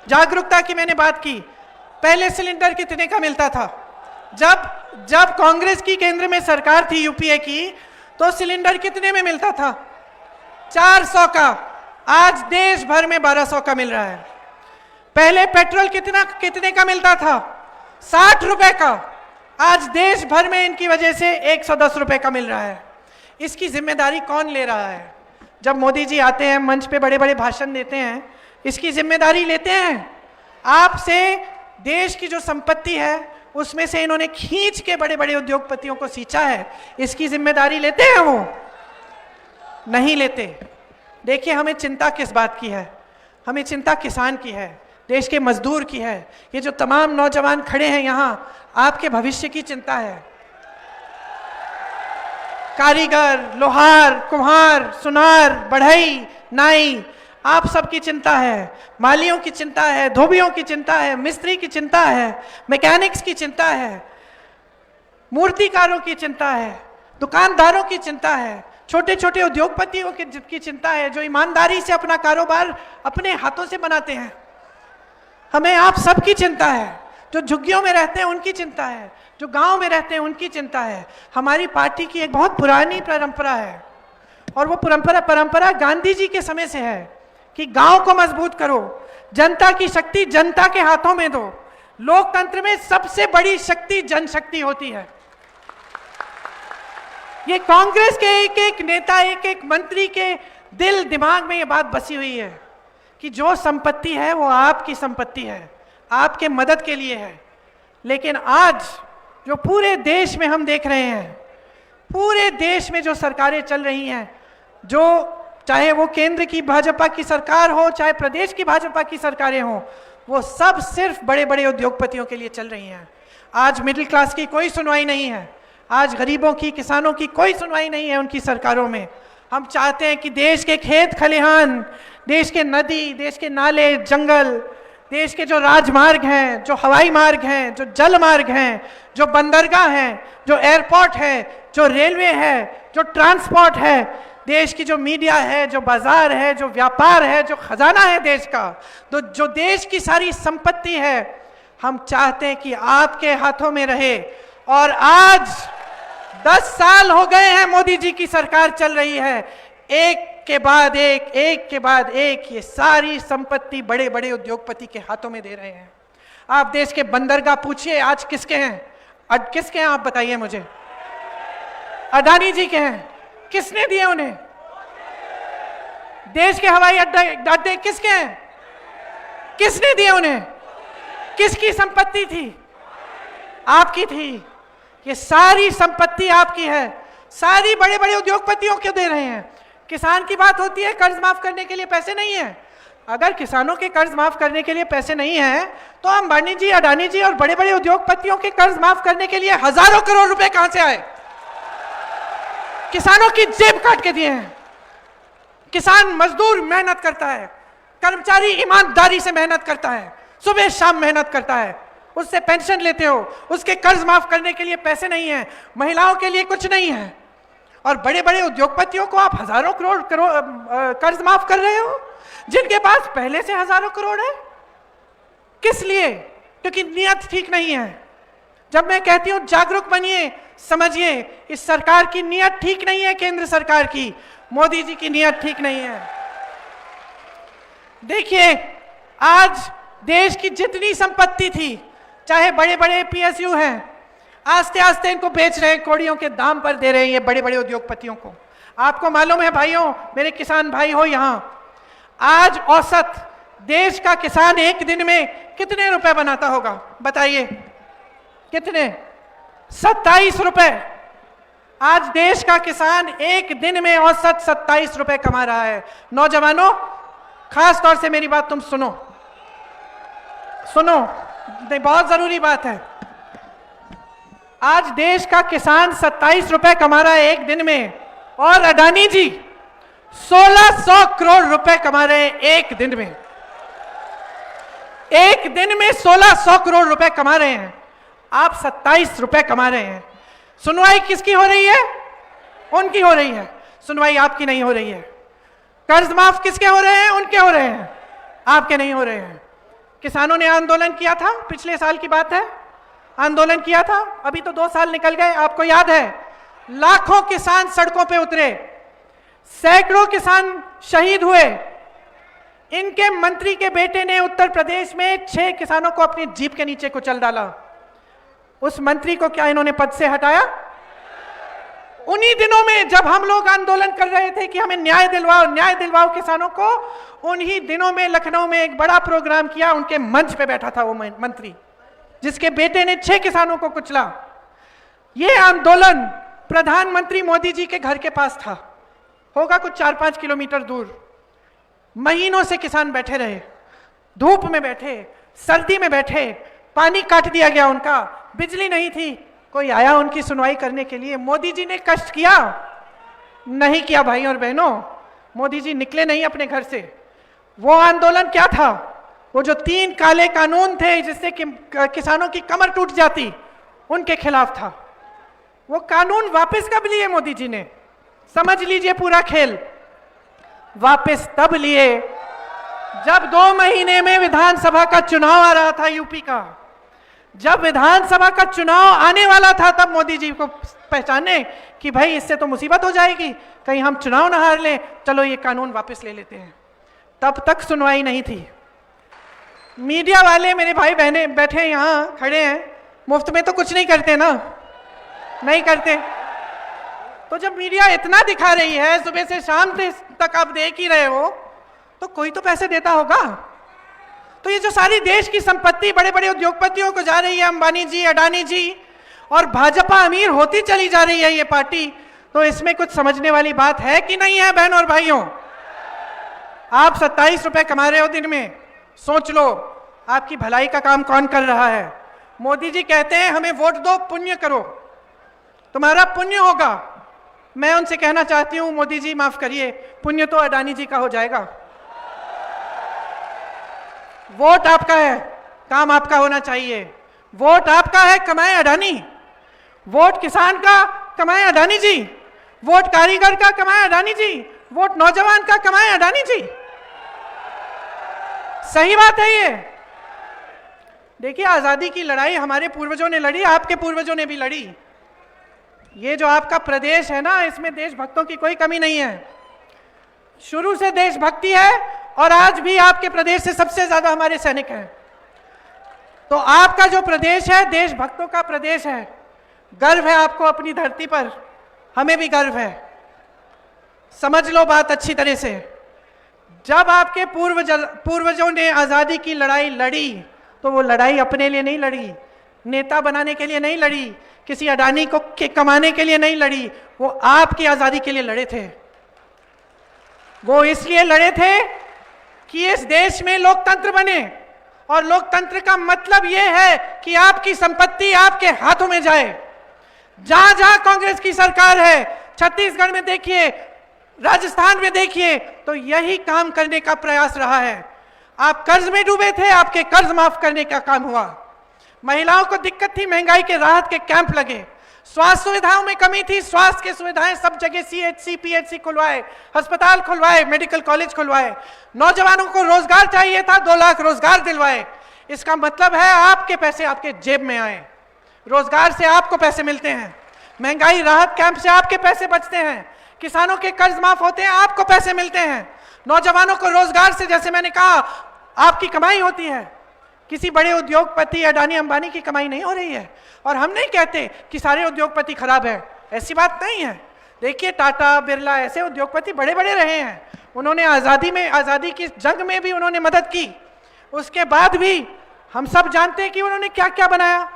जागरूकता की मैंने बात की। पहले सिलेंडर कितने का मिलता था? जब कांग्रेस की केंद्र में सरकार थी यूपीए की, तो सिलेंडर कितने में मिलता था? 400 का। आज देश भर में 1200 का मिल रहा है। पहले पेट्रोल कितने का मिलता था? 60 रुपए का। आज देश भर में इनकी वजह से 110 रुपए का मिल रहा है। इसकी जिम्मेदारी कौन ले रहा है? जब मोदी जी आते हैं मंच पे, बड़े बड़े भाषण देते हैं, इसकी जिम्मेदारी लेते हैं? आपसे देश की जो संपत्ति है उसमें से इन्होंने खींच के बड़े बड़े उद्योगपतियों को सींचा है, इसकी जिम्मेदारी लेते हैं? वो नहीं लेते। देखिए, हमें चिंता किस बात की है? हमें चिंता किसान की है, देश के मजदूर की है। ये जो तमाम नौजवान खड़े हैं यहाँ, आपके भविष्य की चिंता है। कारीगर, लोहार, कुम्हार, सुनार, बढ़ई, नाई, आप सबकी चिंता है। मालियों की चिंता है, धोबियों की चिंता है, मिस्त्री की चिंता है, मैकेनिक्स की चिंता है, मूर्तिकारों की चिंता है, दुकानदारों की चिंता है, छोटे छोटे उद्योगपतियों की चिंता है, जो ईमानदारी से अपना कारोबार अपने हाथों से बनाते हैं। हमें आप सबकी चिंता है। जो झुग्गियों में रहते हैं उनकी चिंता है, जो गांव में रहते हैं उनकी चिंता है। हमारी पार्टी की एक बहुत पुरानी परंपरा है, और वो परंपरा गांधी जी के समय से है कि गांव को मजबूत करो, जनता की शक्ति जनता के हाथों में दो। लोकतंत्र में सबसे बड़ी शक्ति जनशक्ति होती है। ये कांग्रेस के एक एक नेता, एक एक मंत्री के दिल दिमाग में ये बात बसी हुई है कि जो संपत्ति है वो आपकी संपत्ति है, आपके मदद के लिए है। लेकिन आज जो पूरे देश में हम देख रहे हैं, पूरे देश में जो सरकारें चल रही हैं, जो चाहे वो केंद्र की भाजपा की सरकार हो, चाहे प्रदेश की भाजपा की सरकारें हो, वो सब सिर्फ बड़े बड़े उद्योगपतियों के लिए चल रही हैं। आज मिडिल क्लास की कोई सुनवाई नहीं है, आज गरीबों की, किसानों की कोई सुनवाई नहीं है उनकी सरकारों में। हम चाहते हैं कि देश के खेत खलिहान, देश के नदी, देश के नाले, जंगल, देश के जो राजमार्ग हैं, जो हवाई मार्ग हैं, जो जल मार्ग हैं, जो बंदरगाह हैं, जो एयरपोर्ट है, जो रेलवे है, जो ट्रांसपोर्ट है, देश की जो मीडिया है, जो बाजार है, जो व्यापार है, जो खजाना है देश का, तो जो देश की सारी संपत्ति है, हम चाहते हैं कि आपके हाथों में रहे। और आज 10 साल हो गए हैं मोदी जी की सरकार चल रही है, एक के बाद एक ये सारी संपत्ति बड़े बड़े उद्योगपति के हाथों में दे रहे हैं। आप देश के बंदरगाह पूछिए आज किसके हैं? किसके हैं आप बताइए मुझे? अडानी जी के हैं। किसने दिए उन्हें? देश के हवाई अड्डे किसके हैं? किसने दिए उन्हें? किसकी संपत्ति थी? आपकी थी। ये सारी संपत्ति आपकी है। सारी बड़े बड़े उद्योगपतियों क्यों दे रहे हैं? किसान की बात होती है, कर्ज माफ करने के लिए पैसे नहीं है। अगर किसानों के कर्ज माफ करने के लिए पैसे नहीं है, तो अंबानी जी, अडानी जी और बड़े बड़े उद्योगपतियों के कर्ज माफ करने के लिए हजारों करोड़ रुपए कहां से आए? किसानों की जेब काट के दिए हैं। किसान मजदूर मेहनत करता है, कर्मचारी ईमानदारी से मेहनत करता है, सुबह शाम मेहनत करता है, उससे पेंशन लेते हो, उसके कर्ज माफ करने के लिए पैसे नहीं है, महिलाओं के लिए कुछ नहीं है। और बड़े बड़े उद्योगपतियों को आप हजारों करोड़ कर्ज माफ कर रहे हो, जिनके पास पहले से हजारों करोड़ है। किस लिए? क्योंकि नियत ठीक नहीं है। जब मैं कहती हूं जागरूक बनिए, समझिए, इस सरकार की नियत ठीक नहीं है, केंद्र सरकार की, मोदी जी की नियत ठीक नहीं है। देखिए, आज देश की जितनी संपत्ति थी, चाहे बड़े बड़े पीएसयू हैं, आस्ते आस्ते इनको बेच रहे हैं, कौड़ियों के दाम पर दे रहे हैं ये बड़े बड़े उद्योगपतियों को। आपको मालूम है भाइयों, मेरे किसान भाई हो यहां, आज औसत देश का किसान एक दिन में कितने रुपए बनाता होगा? बताइए कितने? 27 रुपए। आज देश का किसान एक दिन में औसत 27 रुपए कमा रहा है। नौजवानों, खास तौर से मेरी बात तुम सुनो, बहुत जरूरी बात है। आज देश का किसान 27 रुपए कमा रहा है एक दिन में, और अडानी जी 1600 करोड़ रुपए कमा रहे हैं एक दिन में। एक दिन में 1600 करोड़ रुपए कमा रहे हैं, आप 27 रुपए कमा रहे हैं। सुनवाई किसकी हो रही है? उनकी हो रही है, सुनवाई आपकी नहीं हो रही है। कर्ज माफ किसके हो रहे हैं? उनके हो रहे हैं, आपके नहीं हो रहे हैं। किसानों ने आंदोलन किया था, पिछले साल की बात है, आंदोलन किया था, अभी तो 2 साल निकल गए। आपको याद है, लाखों किसान सड़कों पे उतरे, सैकड़ों किसान शहीद हुए। इनके मंत्री के बेटे ने उत्तर प्रदेश में 6 किसानों को अपनी जीप के नीचे कुचल डाला। उस मंत्री को क्या इन्होंने पद से हटाया? उन्हीं दिनों में जब हम लोग आंदोलन कर रहे थे कि हमें न्याय दिलवाओ किसानों को, उन्हीं दिनों में लखनऊ में एक बड़ा प्रोग्राम किया। उनके मंच पे बैठा था वो मंत्री जिसके बेटे ने 6 किसानों को कुचला। ये आंदोलन प्रधानमंत्री मोदी जी के घर के पास था, होगा कुछ 4-5 किलोमीटर दूर। महीनों से किसान बैठे रहे, धूप में बैठे, सर्दी में बैठे, पानी काट दिया गया उनका, बिजली नहीं थी, कोई आया उनकी सुनवाई करने के लिए? मोदी जी ने कष्ट किया? नहीं किया भाई और बहनों। मोदी जी निकले नहीं अपने घर से। वो आंदोलन क्या था? वो जो 3 काले कानून थे जिससे कि किसानों की कमर टूट जाती, उनके खिलाफ था। वो कानून वापस कब लिए मोदी जी ने? समझ लीजिए पूरा खेल। वापस तब लिए जब 2 महीने में विधानसभा का चुनाव आ रहा था यूपी का। जब विधानसभा का चुनाव आने वाला था तब मोदी जी को पहचाने कि भाई इससे तो मुसीबत हो जाएगी, कहीं हम चुनाव ना हार लें, चलो ये कानून वापस ले लेते हैं। तब तक सुनवाई नहीं थी। मीडिया वाले मेरे भाई बहने बैठे यहाँ खड़े हैं, मुफ्त में तो कुछ नहीं करते ना, नहीं करते। तो जब मीडिया इतना दिखा रही है, सुबह से शाम तक आप देख ही रहे हो, तो कोई तो पैसे देता होगा। तो ये जो सारी देश की संपत्ति बड़े बड़े उद्योगपतियों को जा रही है, अंबानी जी, अडानी जी, और भाजपा अमीर होती चली जा रही है ये पार्टी, तो इसमें कुछ समझने वाली बात है कि नहीं है बहन और भाइयों? आप 27 रुपए कमा रहे हो दिन में, सोच लो आपकी भलाई का काम कौन कर रहा है? मोदी जी कहते हैं हमें वोट दो, पुण्य करो, तुम्हारा पुण्य होगा। मैं उनसे कहना चाहती हूं, मोदी जी माफ करिए, पुण्य तो अडानी जी का हो जाएगा। वोट आपका है, काम आपका होना चाहिए। वोट आपका है, कमाए अडानी। वोट किसान का, कमाए अडानी जी। वोट कारीगर का, कमाए अडानी जी। वोट नौजवान का, कमाए अडानी जी। सही बात है ये। देखिए, आजादी की लड़ाई हमारे पूर्वजों ने लड़ी, आपके पूर्वजों ने भी लड़ी। ये जो आपका प्रदेश है ना, इसमें देशभक्तों की कोई कमी नहीं है। शुरू से देशभक्ति है, और आज भी आपके प्रदेश से सबसे ज्यादा हमारे सैनिक हैं। तो आपका जो प्रदेश है, देशभक्तों का प्रदेश है। गर्व है आपको अपनी धरती पर, हमें भी गर्व है। समझ लो बात अच्छी तरह से। जब आपके पूर्वजों ने आजादी की लड़ाई लड़ी, तो वो लड़ाई अपने लिए नहीं लड़ी, नेता बनाने के लिए नहीं लड़ी, किसी अडानी को कमाने के लिए नहीं लड़ी, वो आपकी आजादी के लिए लड़े थे। वो इसलिए लड़े थे कि इस देश में लोकतंत्र बने, और लोकतंत्र का मतलब यह है कि आपकी संपत्ति आपके हाथों में जाए। जहां जहां कांग्रेस की सरकार है, छत्तीसगढ़ में देखिए, राजस्थान में देखिए, तो यही काम करने का प्रयास रहा है। आप कर्ज में डूबे थे, आपके कर्ज माफ करने का काम हुआ। महिलाओं को दिक्कत थी, महंगाई के राहत के कैंप लगे। स्वास्थ्य सुविधाओं में कमी थी, स्वास्थ्य की सुविधाएं सब जगह CHC PHC खुलवाए, अस्पताल खुलवाए, मेडिकल कॉलेज खुलवाए। नौजवानों को रोजगार चाहिए था, 2 लाख रोजगार दिलवाए। इसका मतलब है आपके पैसे आपके जेब में आए, रोजगार से आपको पैसे मिलते हैं, महंगाई राहत कैंप से आपके पैसे बचते हैं, किसानों के कर्ज माफ होते हैं, आपको पैसे मिलते हैं, नौजवानों को रोजगार से, जैसे मैंने कहा, आपकी कमाई होती है। किसी बड़े उद्योगपति अडानी अंबानी की कमाई नहीं हो रही है। और हम नहीं कहते कि सारे उद्योगपति खराब है, ऐसी बात नहीं है। देखिए, टाटा, बिरला, ऐसे उद्योगपति बड़े बड़े रहे हैं। उन्होंने आज़ादी की जंग में भी उन्होंने मदद की। उसके बाद भी हम सब जानते हैं कि उन्होंने क्या क्या बनाया।